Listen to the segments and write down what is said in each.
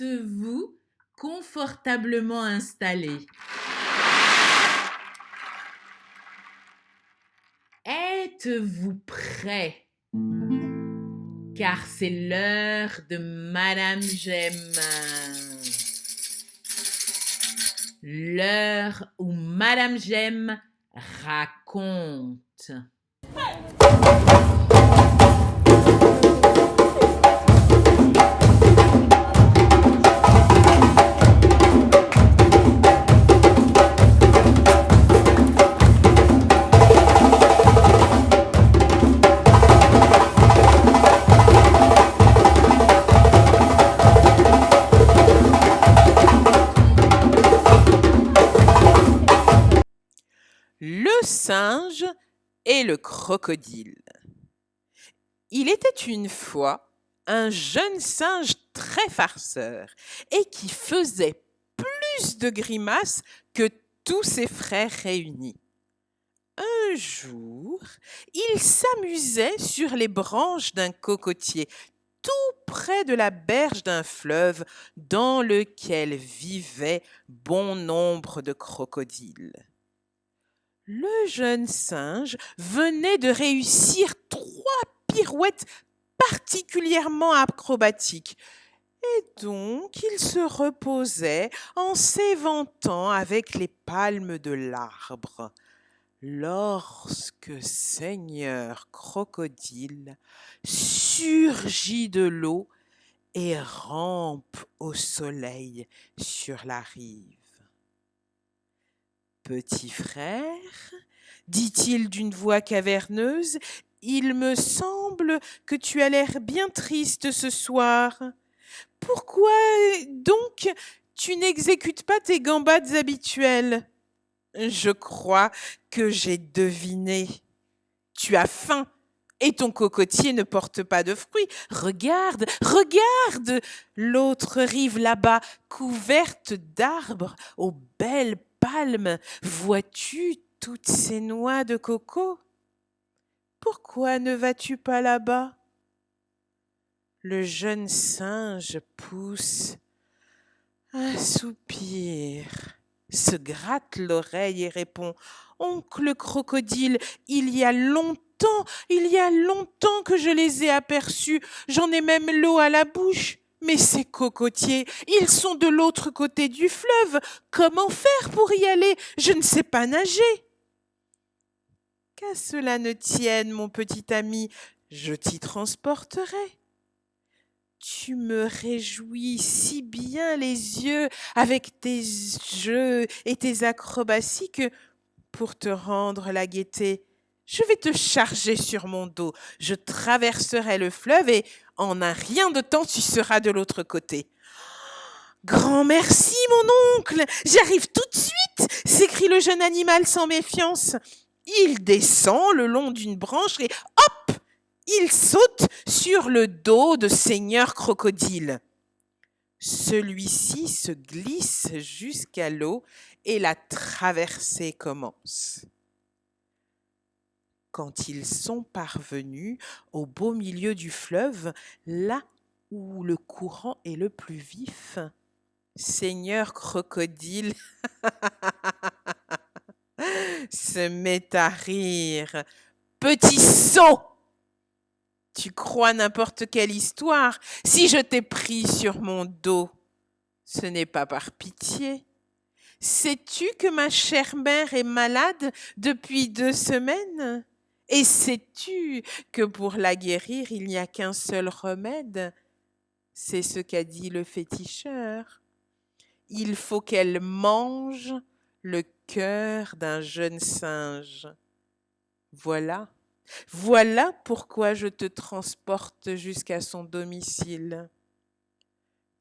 Êtes-vous confortablement installé? Êtes-vous prêt? Car c'est l'heure de Madame Gemme. L'heure où Madame Gemme raconte. Le singe et le crocodile. Il était une fois un jeune singe très farceur et qui faisait plus de grimaces que tous ses frères réunis. Un jour, il s'amusait sur les branches d'un cocotier, tout près de la berge d'un fleuve dans lequel vivaient bon nombre de crocodiles. Le jeune singe venait de réussir 3 pirouettes particulièrement acrobatiques, et donc il se reposait en s'éventant avec les palmes de l'arbre, lorsque Seigneur Crocodile surgit de l'eau et rampe au soleil sur la rive. « Petit frère, dit-il d'une voix caverneuse, il me semble que tu as l'air bien triste ce soir. Pourquoi donc tu n'exécutes pas tes gambades habituelles? Je crois que j'ai deviné. Tu as faim et ton cocotier ne porte pas de fruits. Regarde, regarde, l'autre rive là-bas, couverte d'arbres aux belles palmes. Vois-tu toutes ces noix de coco? Pourquoi ne vas-tu pas là-bas? Le jeune singe pousse un soupir, se gratte l'oreille et répond: Oncle Crocodile, il y a longtemps que je les ai aperçus, j'en ai même l'eau à la bouche. Mais ces cocotiers, ils sont de l'autre côté du fleuve. Comment faire pour y aller? Je ne sais pas nager. Qu'à cela ne tienne, mon petit ami, je t'y transporterai. Tu me réjouis si bien les yeux avec tes jeux et tes acrobaties que, pour te rendre la gaieté, je vais te charger sur mon dos. Je traverserai le fleuve et en un rien de temps, tu seras de l'autre côté. Grand merci, mon oncle, j'arrive tout de suite, s'écrie le jeune animal sans méfiance. Il descend le long d'une branche et hop, il saute sur le dos de Seigneur Crocodile. Celui-ci se glisse jusqu'à l'eau et la traversée commence. Quand ils sont parvenus au beau milieu du fleuve, là où le courant est le plus vif, Seigneur Crocodile se met à rire. Petit sot! Tu crois n'importe quelle histoire. Si je t'ai pris sur mon dos, ce n'est pas par pitié. Sais-tu que ma chère mère est malade depuis 2 semaines? Et sais-tu que pour la guérir, il n'y a qu'un seul remède? C'est ce qu'a dit le féticheur. Il faut qu'elle mange le cœur d'un jeune singe. Voilà. Voilà pourquoi je te transporte jusqu'à son domicile.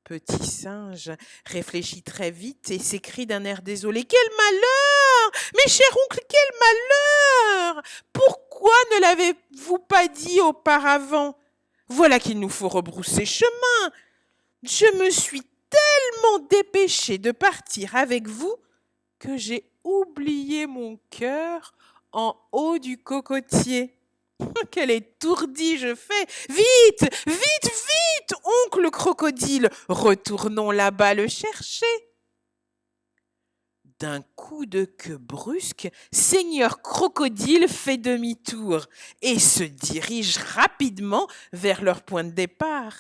Petit singe réfléchit très vite et s'écrie d'un air désolé. Quel malheur! Mes chers oncles, quel malheur! Pourquoi ne l'avez-vous pas dit auparavant? Voilà qu'il nous faut rebrousser chemin. Je me suis tellement dépêchée de partir avec vous que j'ai oublié mon cœur en haut du cocotier. Quel étourdi je fais! Vite, vite, vite, oncle crocodile, retournons là-bas le chercher. D'un coup de queue brusque, Seigneur Crocodile fait demi-tour et se dirige rapidement vers leur point de départ.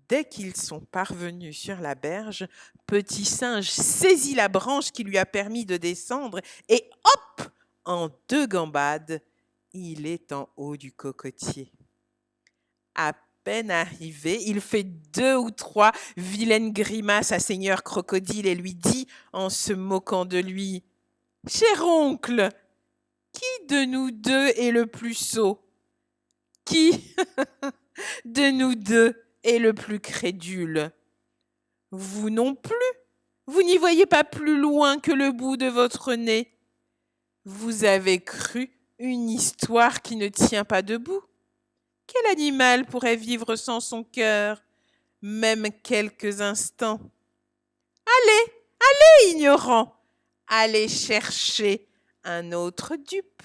Dès qu'ils sont parvenus sur la berge, Petit Singe saisit la branche qui lui a permis de descendre et hop, en 2 gambades, il est en haut du cocotier. À peine arrivé, il fait 2 ou 3 vilaines grimaces à Seigneur Crocodile et lui dit, en se moquant de lui, « Cher oncle, qui de nous deux est le plus sot? Qui de nous deux est le plus crédule? Vous non plus, vous n'y voyez pas plus loin que le bout de votre nez. Vous avez cru une histoire qui ne tient pas debout. Quel animal pourrait vivre sans son cœur, même quelques instants? Allez, allez, ignorant, allez chercher un autre dupe.